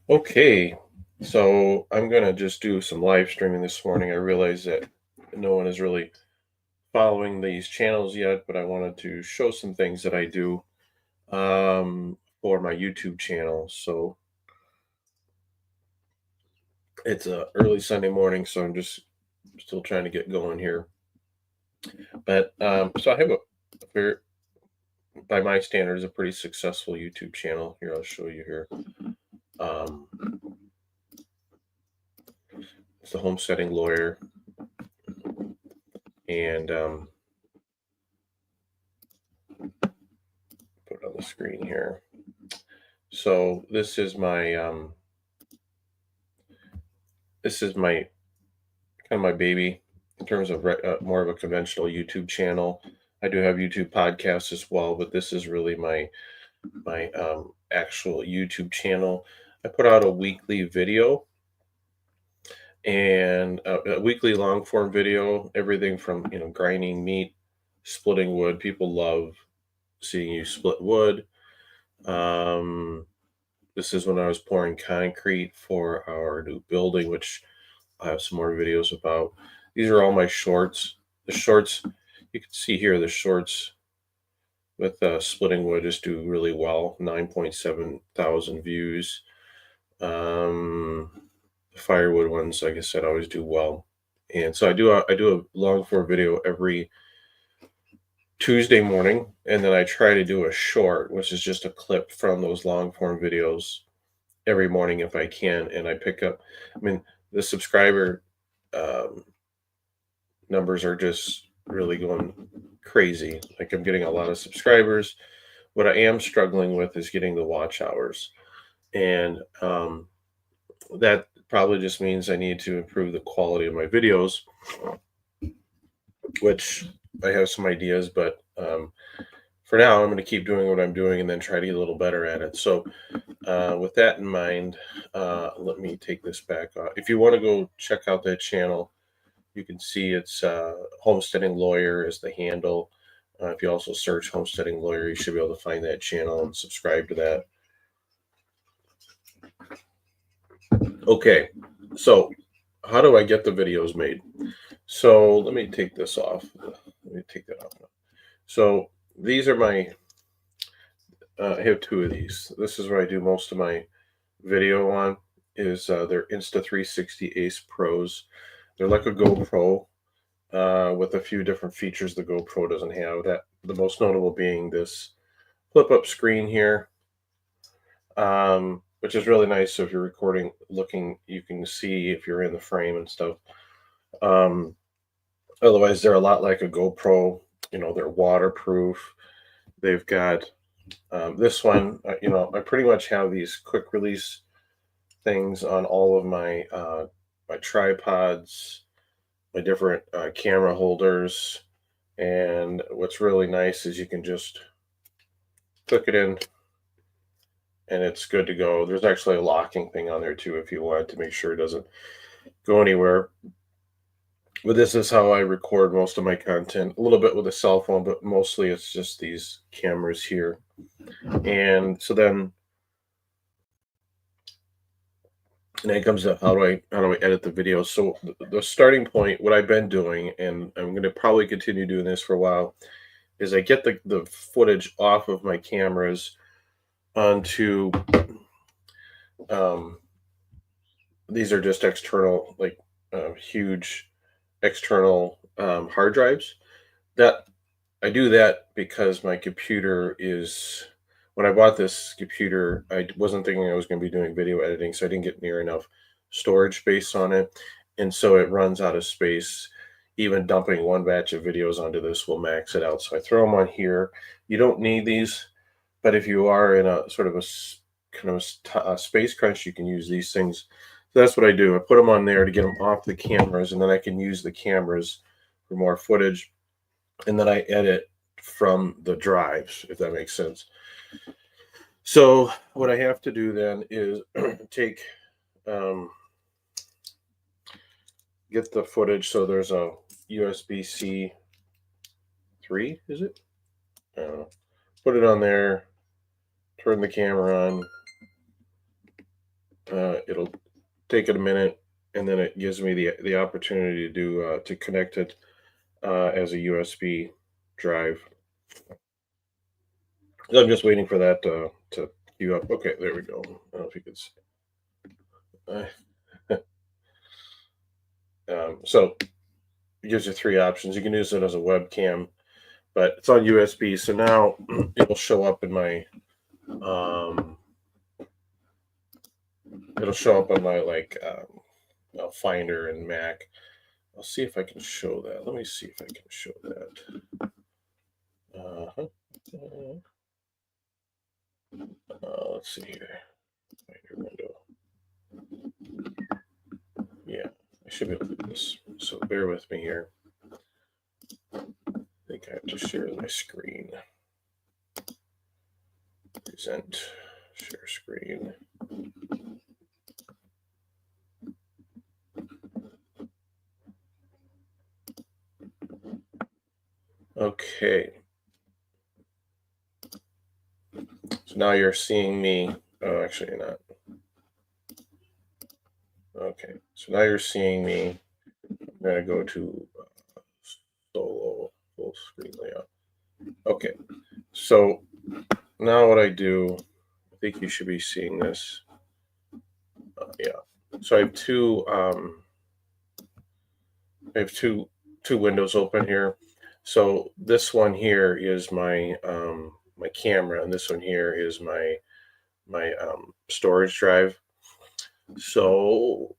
Okay, so I'm gonna just do some live streaming this morning. I realize that no one is really following these channels yet, but I wanted to show some things that I do for my YouTube channel. So it's a early Sunday morning, so I'm just still trying to get going here. But so I have a very, by my standards, a pretty successful YouTube channel. Here, I'll show you here. Um, it's the Homesteading Lawyer, and put it on the screen here. So this is my kind of my baby in terms of more of a conventional YouTube channel. I do have YouTube podcasts as well, but this is really my actual YouTube channel. I put out a weekly video and a weekly long form video, everything from grinding meat, splitting wood. People love seeing you split wood. Um, this is when I was pouring concrete for our new building, which I have some more videos about. These are all my shorts. The shorts, you can see here, the shorts with splitting wood just do really well. 9.7 thousand views. The firewood ones, like I said, always do well. And so I do a long form video every Tuesday morning, and then I try to do a short, which is just a clip from those long form videos every morning if I can. And I pick up, I mean, the subscriber um, numbers are just really going crazy. Like I'm getting a lot of subscribers. What I am struggling with is getting the watch hours. And that probably just means I need to improve the quality of my videos, which I have some ideas, but for now, I'm going to keep doing what I'm doing and then try to get a little better at it. So, with that in mind, let me take this back off. If you want to go check out that channel, you can see it's Homesteading Lawyer is the handle. If you also search Homesteading Lawyer, you should be able to find that channel and subscribe to that. Okay, so how do I get the videos made? So let me take this off. Let me take that off now. So these are I have two of these. This is where I do most of my video on. Is they're Insta360 Ace Pros. They're like a GoPro with a few different features the GoPro doesn't have. That the most notable being this flip up screen here, which is really nice. So if you're recording, looking, you can see if you're in the frame and stuff. Um, Otherwise, they're a lot like a GoPro. They're waterproof. They've got this one. I pretty much have these quick release things on all of my tripods, my different camera holders. And what's really nice is you can just click it in and it's good to go. There's actually a locking thing on there too if you want to make sure it doesn't go anywhere. But this is how I record most of my content. A little bit with a cell phone, but mostly it's just these cameras here. And so then comes to how do I edit the video. So the starting point, what I've been doing, and I'm going to probably continue doing this for a while, is I get the footage off of my cameras onto um, these are just external, like huge external hard drives. That I do that because my computer is. When I bought this computer, I wasn't thinking I was going to be doing video editing, so I didn't get near enough storage space on it, and so it runs out of space. Even dumping one batch of videos onto this will max it out. So I throw them on here. You don't need these, but if you are in a sort of kind of a space crunch, you can use these things. So that's what I do. I put them on there to get them off the cameras, and then I can use the cameras for more footage, and then I edit from the drives, if that makes sense. So what I have to do then is take get the footage. So there's a USB-C 3, is it? Put it on there, turn the camera on, It'll take it a minute, and then it gives me the opportunity to do to connect it as a USB drive. I'm just waiting for that to queue up. Okay, there we go. I don't know if you could see. Uh, so it gives you three options. You can use it as a webcam, but it's on USB. So now it'll show up in my um, it'll show up on my Finder and Mac. I'll see if I can show that. Let me see if I can show that. Uh-huh. Let's see here. Finder window. Yeah, I should be able to do this. So bear with me here. I think I have to share my screen. Present, share screen. Okay. So now you're seeing me. Oh, actually, you're not. Okay. So now you're seeing me. I'm going to go to solo full screen layout. Okay. So now what I do, I think you should be seeing this. Yeah. So I have two windows open here. So this one here is my my camera, and this one here is my storage drive. So,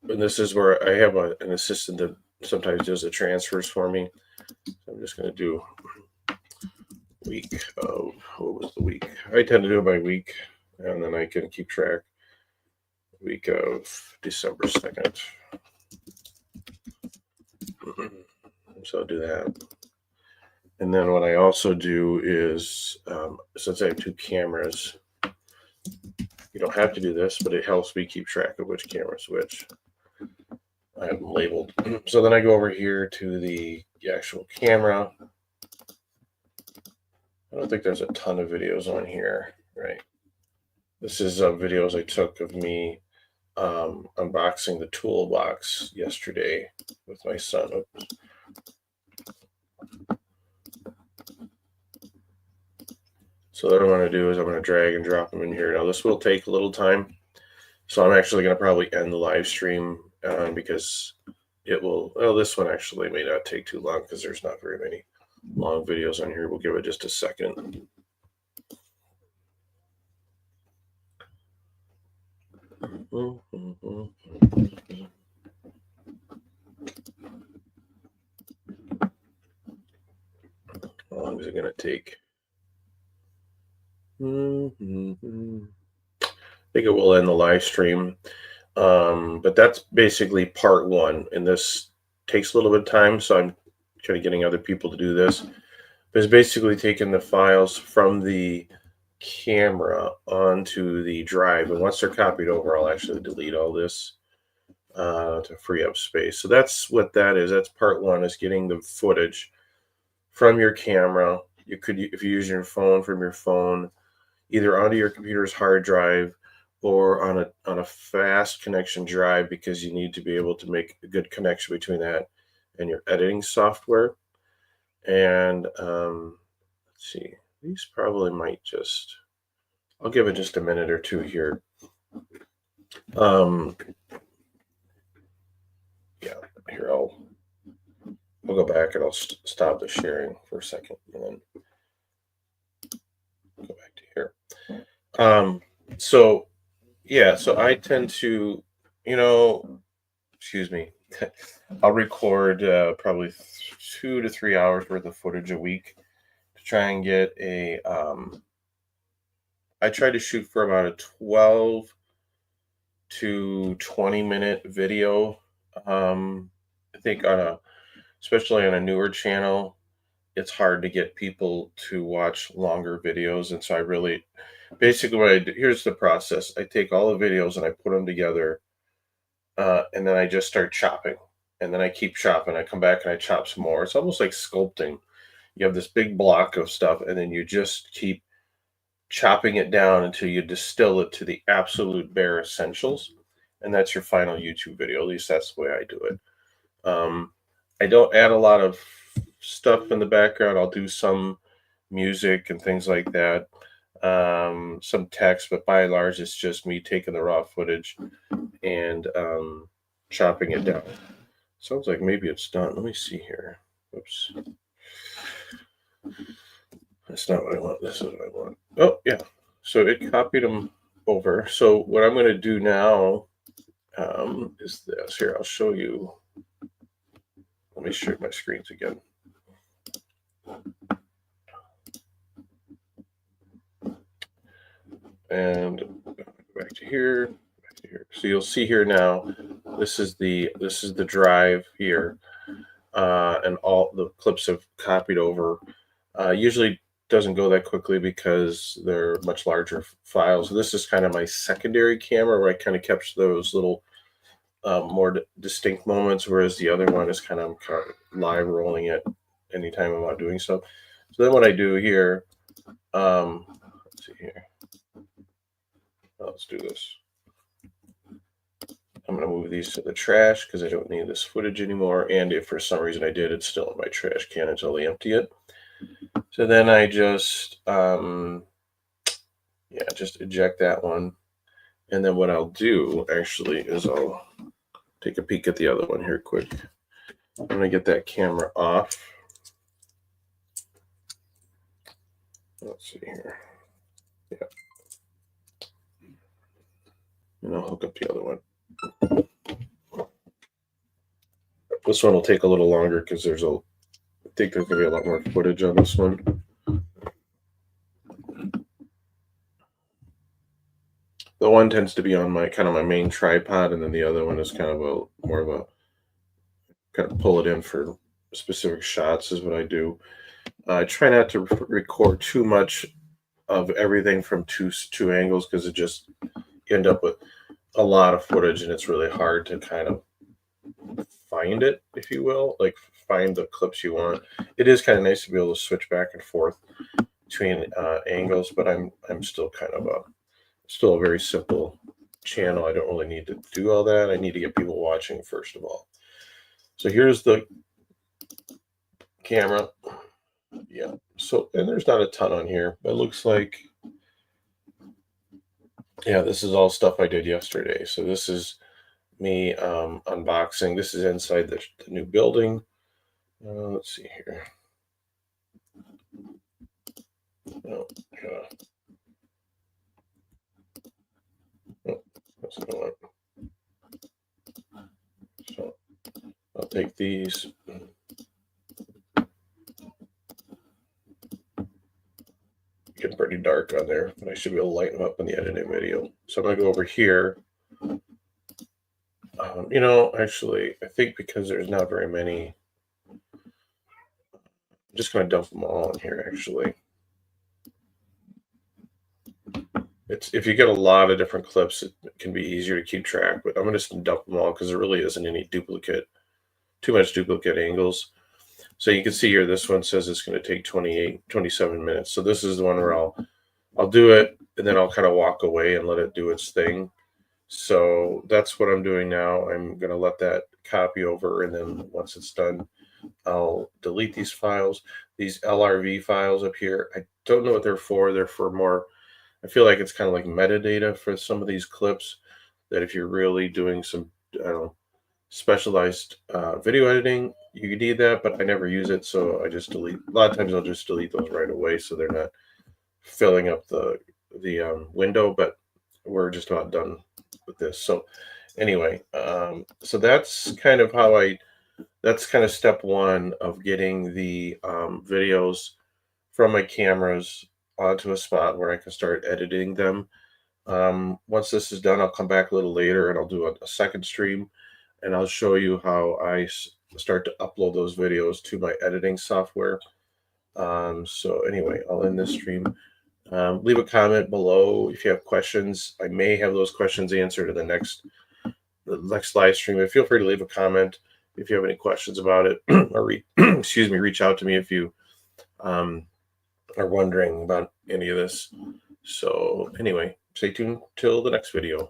and this is where I have an assistant that sometimes does the transfers for me. So I'm just going to do week of, what was the week? I tend to do it by week, and then I can keep track. Week of December 2nd. So I'll do that. And then what I also do is, since I have two cameras, you don't have to do this, but it helps me keep track of which camera's which. I have them labeled. So then I go over here to the actual camera. I don't think there's a ton of videos on here, right? This is videos I took of me unboxing the toolbox yesterday with my son. Oops. So what I'm going to do is I'm going to drag and drop them in here. Now this will take a little time, so I'm actually going to probably end the live stream because it will. Well, this one actually may not take too long because there's not very many long videos on here. We'll give it just a second. How long is it going to take? I think it will end the live stream. But that's basically part one, and this takes a little bit of time, so I'm kind of getting other people to do this. But it's basically taking the files from the camera onto the drive, and once they're copied over, I'll actually delete all this to free up space. So that's what that is. That's part one, is getting the footage from your camera. You could, if you use your phone, from your phone, either onto your computer's hard drive or on a fast connection drive, because you need to be able to make a good connection between that and your editing software. And let's see, these probably might just, I'll give it just a minute or two here. Yeah, here we'll go back and I'll stop the sharing for a second and then go back to here. So yeah, so I tend to, excuse me, I'll record probably 2 to 3 hours worth of footage a week to try and get I try to shoot for about a 12 to 20-minute video. I think especially on a newer channel, it's hard to get people to watch longer videos. And so I really, basically what I do, here's the process. I take all the videos and I put them together, and then I just start chopping. And then I keep chopping. I come back and I chop some more. It's almost like sculpting. You have this big block of stuff, and then you just keep chopping it down until you distill it to the absolute bare essentials. And that's your final YouTube video. At least that's the way I do it. I don't add a lot of stuff in the background. I'll do some music and things like that, some text, but by and large, it's just me taking the raw footage and chopping it down. Sounds like maybe it's done. Let me see here. Oops. That's not what I want. This is what I want. Oh, yeah. So it copied them over. So what I'm going to do now is this. Here, I'll show you. Let me share my screens again. And back to here, back to here. So you'll see here now, this is the drive here, and all the clips have copied over. Usually doesn't go that quickly because they're much larger files. This is kind of my secondary camera where I kind of capture those little more distinct moments, whereas the other one is kind of live rolling it anytime I'm out doing so. So then what I do here, let's see here. Let's do this. I'm going to move these to the trash because I don't need this footage anymore. And if for some reason I did, it's still in my trash can until I empty it. So then I just, just eject that one. And then what I'll do actually is I'll take a peek at the other one here quick. I'm going to get that camera off. Let's see here. Yeah. And I'll hook up the other one. This one will take a little longer because I think there's going to be a lot more footage on this one. The one tends to be on my main tripod, and then the other one is kind of more of a kind of pull it in for specific shots is what I do. I try not to record too much of everything from two angles because it just end up with a lot of footage, and it's really hard to kind of find it, if you will, like find the clips you want. It is kind of nice to be able to switch back and forth between angles, but I'm still kind of still a very simple channel. I don't really need to do all that. I need to get people watching first of all. So here's the camera. Yeah. So, and there's not a ton on here, but it looks like, yeah, this is all stuff I did yesterday. So this is me unboxing. This is inside the new building. Let's see here. Oh, that's the one. So I'll take these. Getting pretty dark on there, but I should be able to lighten them up in the editing video. So I'm going to go over here. Actually, I think because there's not very many, I'm just going to dump them all in here, actually. If you get a lot of different clips, it can be easier to keep track, but I'm going to just dump them all because there really isn't any too much duplicate angles. So you can see here, this one says it's going to take 27 minutes. So this is the one where I'll do it, and then I'll kind of walk away and let it do its thing. So that's what I'm doing now. I'm going to let that copy over, and then once it's done, I'll delete these files, these LRV files up here. I don't know what they're for. They're for more, I feel like it's kind of like metadata for some of these clips, that if you're really doing some, specialized video editing, you need that, but I never use it, so I just delete. A lot of times I'll just delete those right away so they're not filling up the window, but we're just about done with this. So anyway, so that's kind of that's kind of step one of getting the videos from my cameras onto a spot where I can start editing them. Once this is done, I'll come back a little later and I'll do a second stream, and I'll show you how I start to upload those videos to my editing software. So anyway, I'll end this stream. Leave a comment below if you have questions. I may have those questions answered in the next live stream. But feel free to leave a comment if you have any questions about it, or reach out to me if you are wondering about any of this. So anyway, stay tuned till the next video.